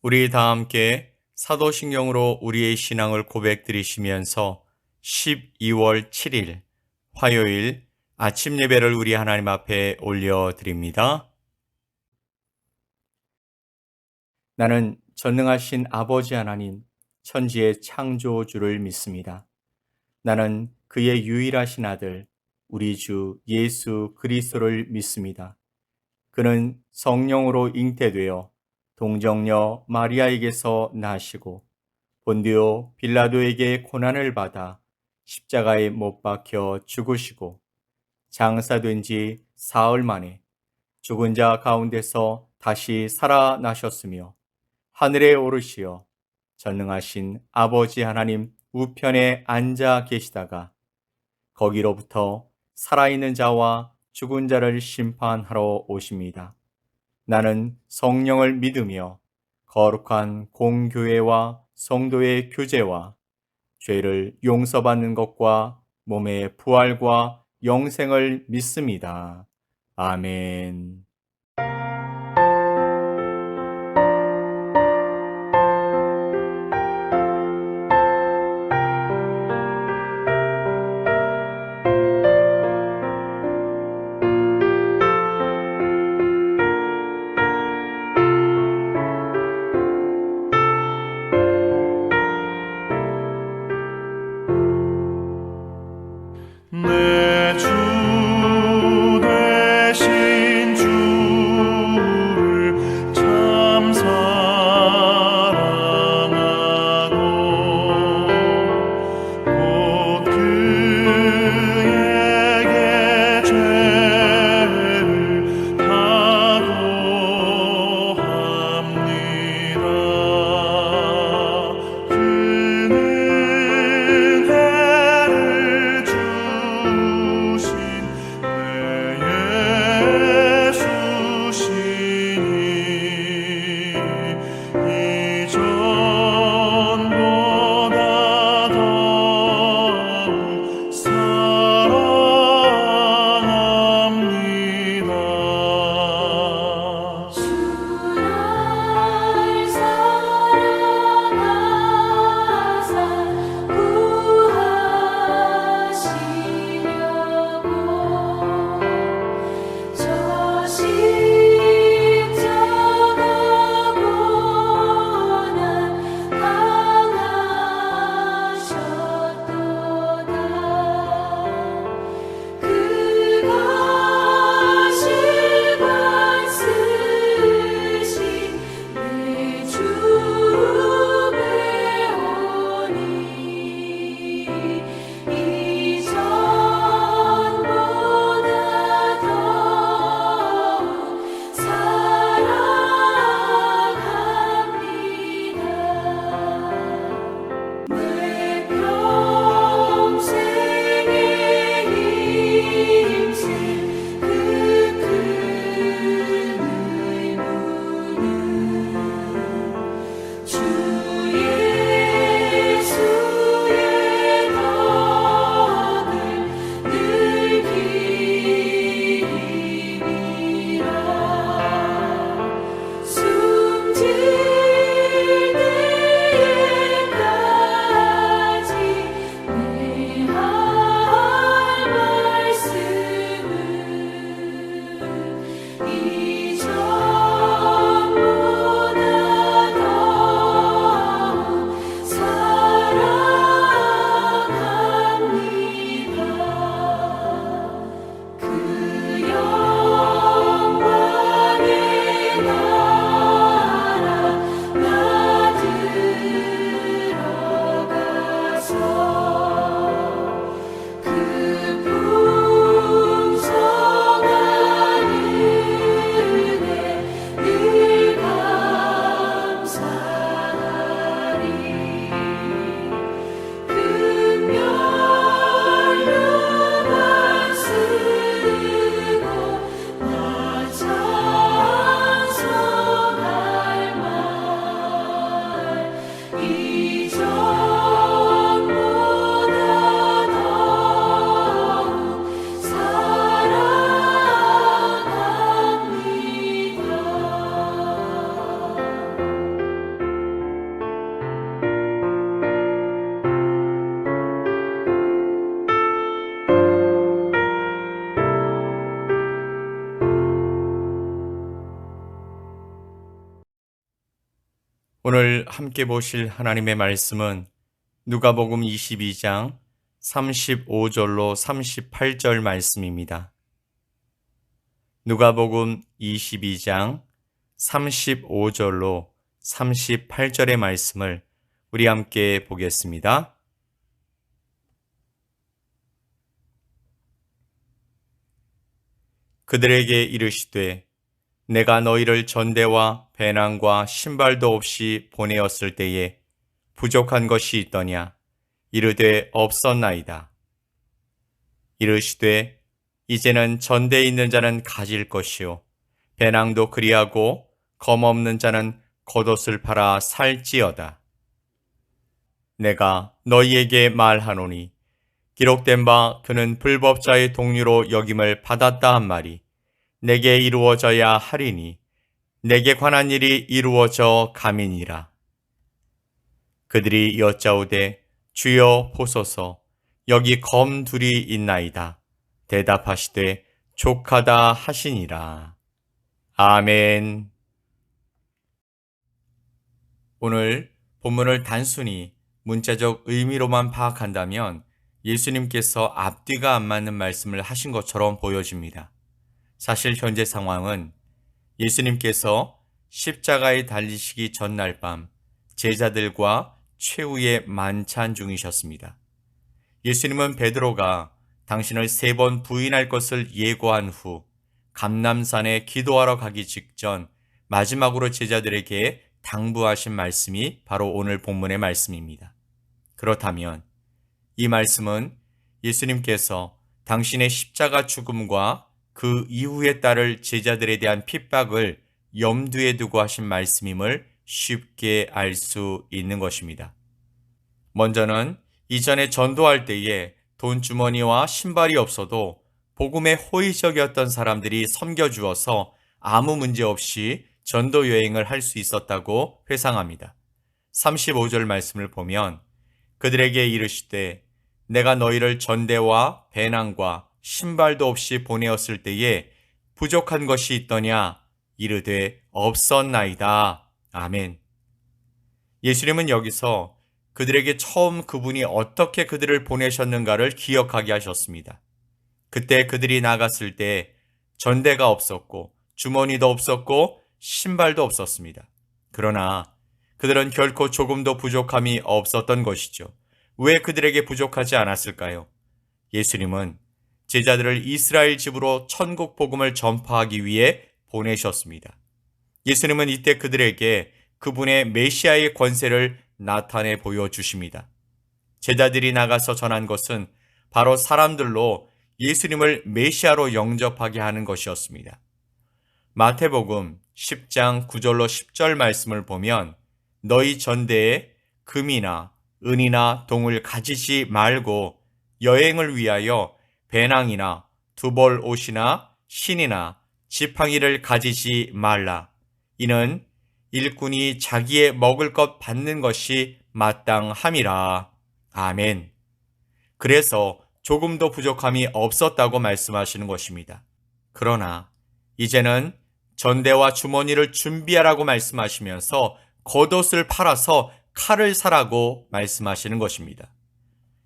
우리 다 함께 사도신경으로 우리의 신앙을 고백드리시면서 12월 7일 화요일 아침 예배를 우리 하나님 앞에 올려드립니다. 나는 전능하신 아버지 하나님, 천지의 창조주를 믿습니다. 나는 그의 유일하신 아들, 우리 주 예수 그리스도를 믿습니다. 그는 성령으로 잉태되어 동정녀 마리아에게서 나시고 본디오 빌라도에게 고난을 받아 십자가에 못 박혀 죽으시고 장사된 지 사흘 만에 죽은 자 가운데서 다시 살아나셨으며 하늘에 오르시어 전능하신 아버지 하나님 우편에 앉아 계시다가 거기로부터 살아있는 자와 죽은 자를 심판하러 오십니다. 나는 성령을 믿으며 거룩한 공교회와 성도의 교제와 죄를 용서받는 것과 몸의 부활과 영생을 믿습니다. 아멘. 내 주 되신 주를 참 사랑하고 곧 그에게 죄를 다고합니다. 그는 해를 주신 내 예수시니 이전보다 더욱 사랑합니다. 날 사랑하사 구하시려고 저 십자가 고난 당하셨도다. 그가 실관 쓰신 내 주 배우니 이전보다 더욱 사랑합니다. 내 평생에 힘쓸 그 큰 의무는 주 예수의 덕을 늘 기리라. 숨질 때까지 내 할 말씀은 이전보다 더욱 사랑합니다. 그 영광의 나라 오늘 함께 보실 하나님의 말씀은 누가복음 22장 35절로 38절 말씀입니다. 누가복음 22장 35절로 38절의 말씀을 우리 함께 보겠습니다. 그들에게 이르시되 내가 너희를 전대와 배낭과 신발도 없이 보내었을 때에 부족한 것이 있더냐? 이르되 없었나이다. 이르시되 이제는 전대에 있는 자는 가질 것이요 배낭도 그리하고 검 없는 자는 겉옷을 팔아 살지어다. 내가 너희에게 말하노니 기록된 바 그는 불법자의 동류로 여김을 받았다 한 말이 내게 이루어져야 하리니 내게 관한 일이 이루어져 감이니라. 그들이 여짜오되 주여 보소서 여기 검 둘이 있나이다. 대답하시되 족하다 하시니라. 아멘. 오늘 본문을 단순히 문자적 의미로만 파악한다면 예수님께서 앞뒤가 안 맞는 말씀을 하신 것처럼 보여집니다. 사실 현재 상황은 예수님께서 십자가에 달리시기 전날 밤 제자들과 최후의 만찬 중이셨습니다. 예수님은 베드로가 당신을 3번 부인할 것을 예고한 후 감람산에 기도하러 가기 직전 마지막으로 제자들에게 당부하신 말씀이 바로 오늘 본문의 말씀입니다. 그렇다면 이 말씀은 예수님께서 당신의 십자가 죽음과 그 이후에 따를 제자들에 대한 핍박을 염두에 두고 하신 말씀임을 쉽게 알 수 있는 것입니다. 먼저는 이전에 전도할 때에 돈주머니와 신발이 없어도 복음에 호의적이었던 사람들이 섬겨주어서 아무 문제 없이 전도 여행을 할 수 있었다고 회상합니다. 35절 말씀을 보면 그들에게 이르시되 내가 너희를 전대와 배낭과 신발도 없이 보내었을 때에 부족한 것이 있더냐? 이르되 없었나이다. 아멘. 예수님은 여기서 그들에게 처음 그분이 어떻게 그들을 보내셨는가를 기억하게 하셨습니다. 그때 그들이 나갔을 때 전대가 없었고 주머니도 없었고 신발도 없었습니다. 그러나 그들은 결코 조금도 부족함이 없었던 것이죠. 왜 그들에게 부족하지 않았을까요? 예수님은 제자들을 이스라엘 집으로 천국 복음을 전파하기 위해 보내셨습니다. 예수님은 이때 그들에게 그분의 메시아의 권세를 나타내 보여주십니다. 제자들이 나가서 전한 것은 바로 사람들로 예수님을 메시아로 영접하게 하는 것이었습니다. 마태복음 10장 9절로 10절 말씀을 보면 너희 전대에 금이나 은이나 동을 가지지 말고 여행을 위하여 배낭이나 두벌 옷이나 신이나 지팡이를 가지지 말라. 이는 일꾼이 자기의 먹을 것 받는 것이 마땅함이라. 아멘. 그래서 조금도 부족함이 없었다고 말씀하시는 것입니다. 그러나 이제는 전대와 주머니를 준비하라고 말씀하시면서 겉옷을 팔아서 칼을 사라고 말씀하시는 것입니다.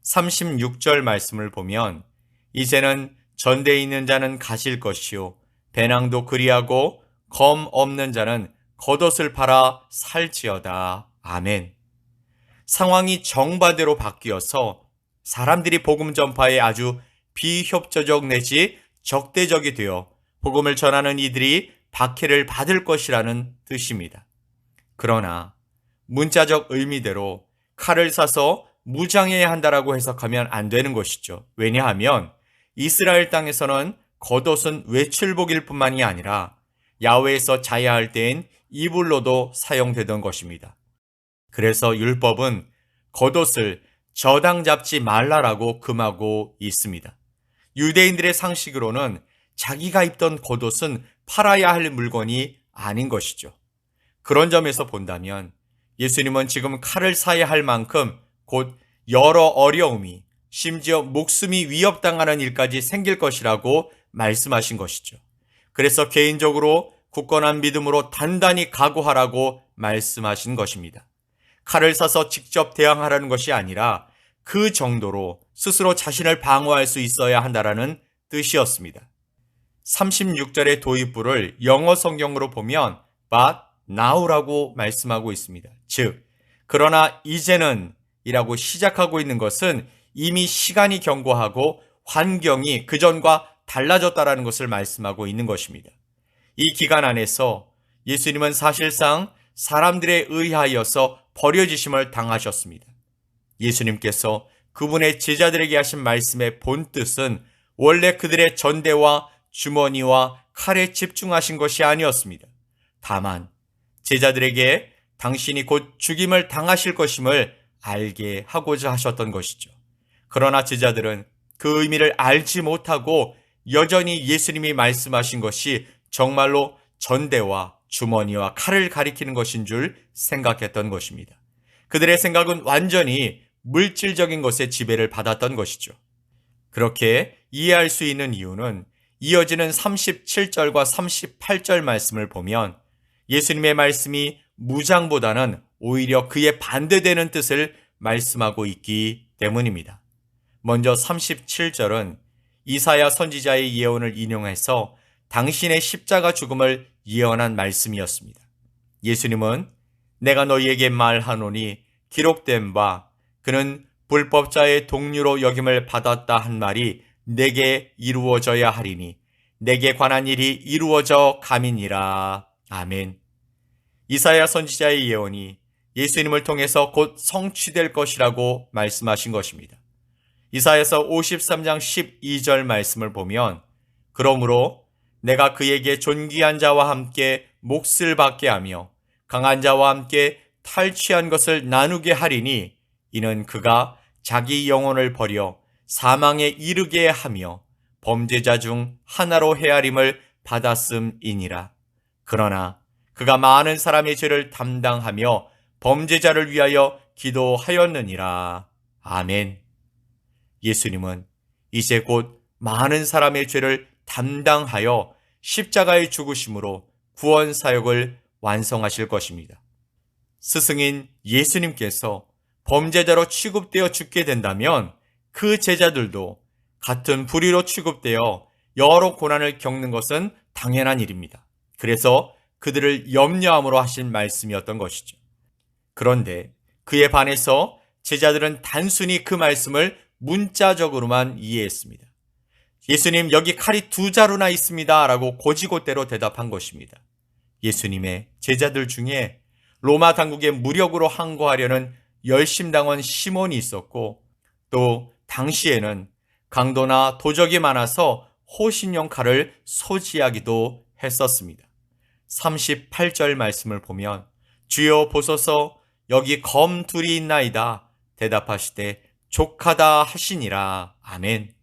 36절 말씀을 보면 이제는 전대에 있는 자는 가질 것이요 배낭도 그리하고 검 없는 자는 겉옷을 팔아 살지어다. 아멘. 상황이 정반대로 바뀌어서 사람들이 복음 전파에 아주 비협조적 내지 적대적이 되어 복음을 전하는 이들이 박해를 받을 것이라는 뜻입니다. 그러나 문자적 의미대로 칼을 사서 무장해야 한다라고 해석하면 안 되는 것이죠. 왜냐하면 이스라엘 땅에서는 겉옷은 외출복일 뿐만이 아니라 야외에서 자야 할 때엔 이불로도 사용되던 것입니다. 그래서 율법은 겉옷을 저당 잡지 말라라고 금하고 있습니다. 유대인들의 상식으로는 자기가 입던 겉옷은 팔아야 할 물건이 아닌 것이죠. 그런 점에서 본다면 예수님은 지금 칼을 사야 할 만큼 곧 여러 어려움이 심지어 목숨이 위협당하는 일까지 생길 것이라고 말씀하신 것이죠. 그래서 개인적으로 굳건한 믿음으로 단단히 각오하라고 말씀하신 것입니다. 칼을 사서 직접 대항하라는 것이 아니라 그 정도로 스스로 자신을 방어할 수 있어야 한다라는 뜻이었습니다. 36절의 도입부를 영어 성경으로 보면 but now라고 말씀하고 있습니다. 즉, 그러나 이제는 이라고 시작하고 있는 것은 이미 시간이 경과하고 환경이 그전과 달라졌다라는 것을 말씀하고 있는 것입니다. 이 기간 안에서 예수님은 사실상 사람들에 의하여서 버려지심을 당하셨습니다. 예수님께서 그분의 제자들에게 하신 말씀의 본뜻은 원래 그들의 전대와 주머니와 칼에 집중하신 것이 아니었습니다. 다만 제자들에게 당신이 곧 죽임을 당하실 것임을 알게 하고자 하셨던 것이죠. 그러나 제자들은 그 의미를 알지 못하고 여전히 예수님이 말씀하신 것이 정말로 전대와 주머니와 칼을 가리키는 것인 줄 생각했던 것입니다. 그들의 생각은 완전히 물질적인 것에 지배를 받았던 것이죠. 그렇게 이해할 수 있는 이유는 이어지는 37절과 38절 말씀을 보면 예수님의 말씀이 무장보다는 오히려 그에 반대되는 뜻을 말씀하고 있기 때문입니다. 먼저 37절은 이사야 선지자의 예언을 인용해서 당신의 십자가 죽음을 예언한 말씀이었습니다. 예수님은 내가 너희에게 말하노니 기록된 바 그는 불법자의 동류로 여김을 받았다 한 말이 내게 이루어져야 하리니 내게 관한 일이 이루어져 감이니라. 아멘. 이사야 선지자의 예언이 예수님을 통해서 곧 성취될 것이라고 말씀하신 것입니다. 이사야서 53장 12절 말씀을 보면 그러므로 내가 그에게 존귀한 자와 함께 몫을 받게 하며 강한 자와 함께 탈취한 것을 나누게 하리니 이는 그가 자기 영혼을 버려 사망에 이르게 하며 범죄자 중 하나로 헤아림을 받았음이니라. 그러나 그가 많은 사람의 죄를 담당하며 범죄자를 위하여 기도하였느니라. 아멘. 예수님은 이제 곧 많은 사람의 죄를 담당하여 십자가의 죽으심으로 구원 사역을 완성하실 것입니다. 스승인 예수님께서 범죄자로 취급되어 죽게 된다면 그 제자들도 같은 불의로 취급되어 여러 고난을 겪는 것은 당연한 일입니다. 그래서 그들을 염려함으로 하신 말씀이었던 것이죠. 그런데 그에 반해서 제자들은 단순히 그 말씀을 문자적으로만 이해했습니다. 예수님, 여기 칼이 2자루나 있습니다 라고 고지고대로 대답한 것입니다. 예수님의 제자들 중에 로마 당국의 무력으로 항거하려는 열심당원 시몬이 있었고 또 당시에는 강도나 도적이 많아서 호신용 칼을 소지하기도 했었습니다. 38절 말씀을 보면 주여 보소서 여기 검 2이 있나이다 대답하시되 족하다 하시니라. 아멘.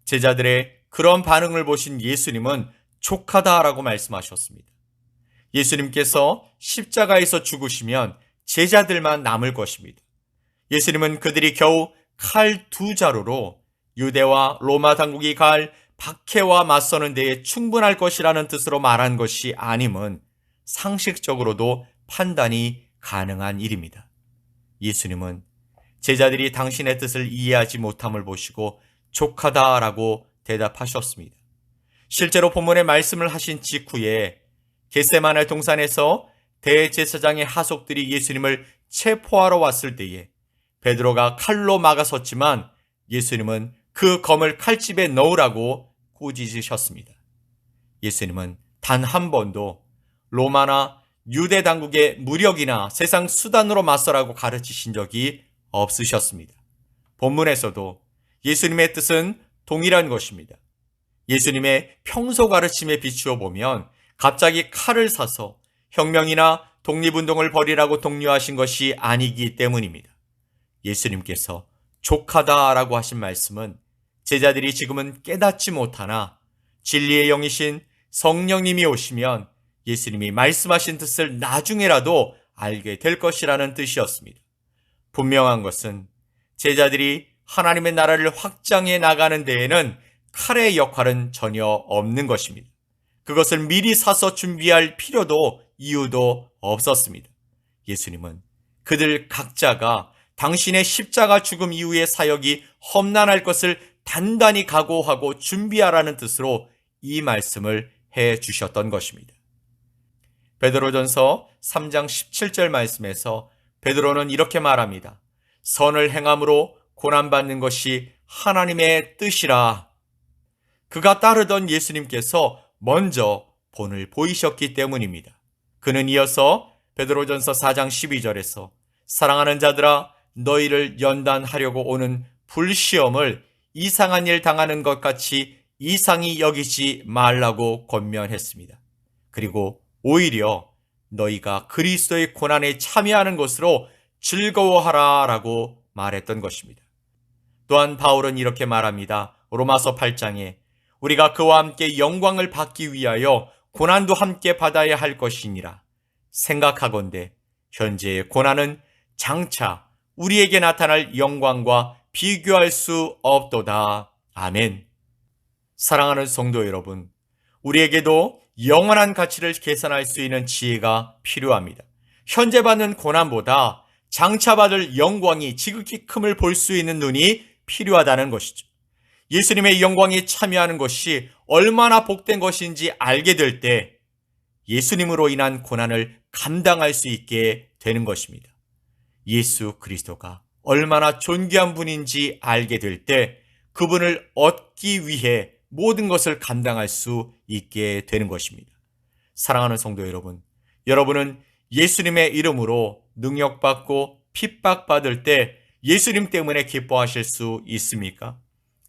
제자들의 그런 반응을 보신 예수님은 족하다라고 말씀하셨습니다. 예수님께서 십자가에서 죽으시면 제자들만 남을 것입니다. 예수님은 그들이 겨우 칼 2자루로 유대와 로마 당국이 가할 박해와 맞서는 데에 충분할 것이라는 뜻으로 말한 것이 아님은 상식적으로도 판단이 가능한 일입니다. 예수님은 제자들이 당신의 뜻을 이해하지 못함을 보시고 족하다라고 대답하셨습니다. 실제로 본문의 말씀을 하신 직후에 겟세마네 동산에서 대제사장의 하속들이 예수님을 체포하러 왔을 때에 베드로가 칼로 막아섰지만 예수님은 그 검을 칼집에 넣으라고 꾸짖으셨습니다. 예수님은 단 한 번도 로마나 유대 당국의 무력이나 세상 수단으로 맞서라고 가르치신 적이 없으셨습니다. 본문에서도 예수님의 뜻은 동일한 것입니다. 예수님의 평소 가르침에 비추어 보면 갑자기 칼을 사서 혁명이나 독립운동을 벌이라고 독려하신 것이 아니기 때문입니다. 예수님께서 족하다라고 하신 말씀은 제자들이 지금은 깨닫지 못하나 진리의 영이신 성령님이 오시면 예수님이 말씀하신 뜻을 나중에라도 알게 될 것이라는 뜻이었습니다. 분명한 것은 제자들이 하나님의 나라를 확장해 나가는 데에는 칼의 역할은 전혀 없는 것입니다. 그것을 미리 사서 준비할 필요도 이유도 없었습니다. 예수님은 그들 각자가 당신의 십자가 죽음 이후의 사역이 험난할 것을 단단히 각오하고 준비하라는 뜻으로 이 말씀을 해 주셨던 것입니다. 베드로전서 3장 17절 말씀에서 베드로는 이렇게 말합니다. 선을 행함으로 고난받는 것이 하나님의 뜻이라. 그가 따르던 예수님께서 먼저 본을 보이셨기 때문입니다. 그는 이어서 베드로전서 4장 12절에서 사랑하는 자들아 너희를 연단하려고 오는 불시험을 이상한 일 당하는 것 같이 이상히 여기지 말라고 권면했습니다. 그리고 오히려 너희가 그리스도의 고난에 참여하는 것으로 즐거워하라 라고 말했던 것입니다. 또한 바울은 이렇게 말합니다. 로마서 8장에 우리가 그와 함께 영광을 받기 위하여 고난도 함께 받아야 할 것이니라. 생각하건대 현재의 고난은 장차 우리에게 나타날 영광과 비교할 수 없도다. 아멘. 사랑하는 성도 여러분, 우리에게도 영원한 가치를 계산할 수 있는 지혜가 필요합니다. 현재 받는 고난보다 장차 받을 영광이 지극히 큼을 볼 수 있는 눈이 필요하다는 것이죠. 예수님의 영광에 참여하는 것이 얼마나 복된 것인지 알게 될 때 예수님으로 인한 고난을 감당할 수 있게 되는 것입니다. 예수 그리스도가 얼마나 존귀한 분인지 알게 될 때 그분을 얻기 위해 모든 것을 감당할 수 있게 되는 것입니다. 사랑하는 성도 여러분, 여러분은 예수님의 이름으로 능력받고 핍박받을 때 예수님 때문에 기뻐하실 수 있습니까?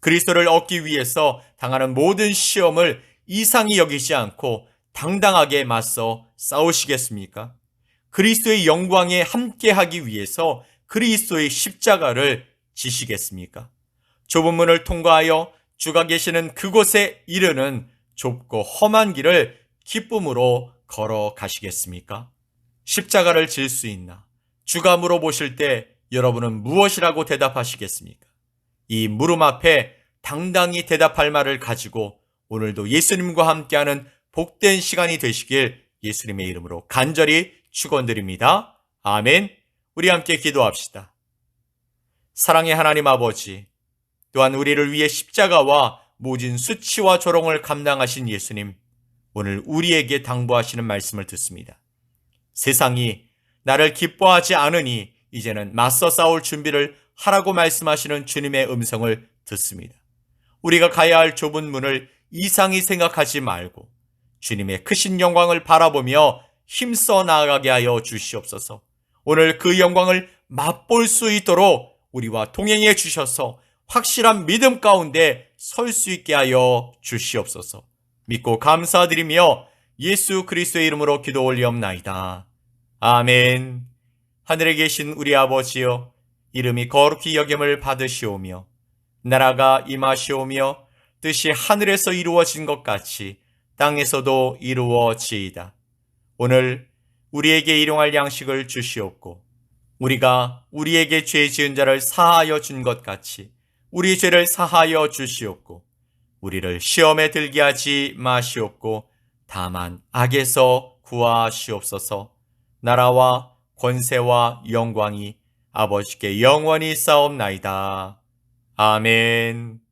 그리스도를 얻기 위해서 당하는 모든 시험을 이상히 여기지 않고 당당하게 맞서 싸우시겠습니까? 그리스도의 영광에 함께하기 위해서 그리스도의 십자가를 지시겠습니까? 좁은 문을 통과하여 주가 계시는 그곳에 이르는 좁고 험한 길을 기쁨으로 걸어가시겠습니까? 십자가를 질 수 있나? 주가 물어보실 때 여러분은 무엇이라고 대답하시겠습니까? 이 물음 앞에 당당히 대답할 말을 가지고 오늘도 예수님과 함께하는 복된 시간이 되시길 예수님의 이름으로 간절히 축원드립니다. 아멘. 우리 함께 기도합시다. 사랑의 하나님 아버지, 또한 우리를 위해 십자가와 모진 수치와 조롱을 감당하신 예수님, 오늘 우리에게 당부하시는 말씀을 듣습니다. 세상이 나를 기뻐하지 않으니 이제는 맞서 싸울 준비를 하라고 말씀하시는 주님의 음성을 듣습니다. 우리가 가야 할 좁은 문을 이상히 생각하지 말고 주님의 크신 영광을 바라보며 힘써 나아가게 하여 주시옵소서. 오늘 그 영광을 맛볼 수 있도록 우리와 동행해 주셔서 확실한 믿음 가운데 설 수 있게 하여 주시옵소서. 믿고 감사드리며 예수 그리스도의 이름으로 기도 올리옵나이다. 아멘. 하늘에 계신 우리 아버지여, 이름이 거룩히 여김을 받으시오며 나라가 임하시오며 뜻이 하늘에서 이루어진 것 같이 땅에서도 이루어지이다. 오늘 우리에게 일용할 양식을 주시옵고 우리가 우리에게 죄 지은 자를 사하여 준 것 같이 우리 죄를 사하여 주시옵고 우리를 시험에 들게 하지 마시옵고 다만 악에서 구하시옵소서. 나라와 권세와 영광이 아버지께 영원히 싸움나이다. 아멘.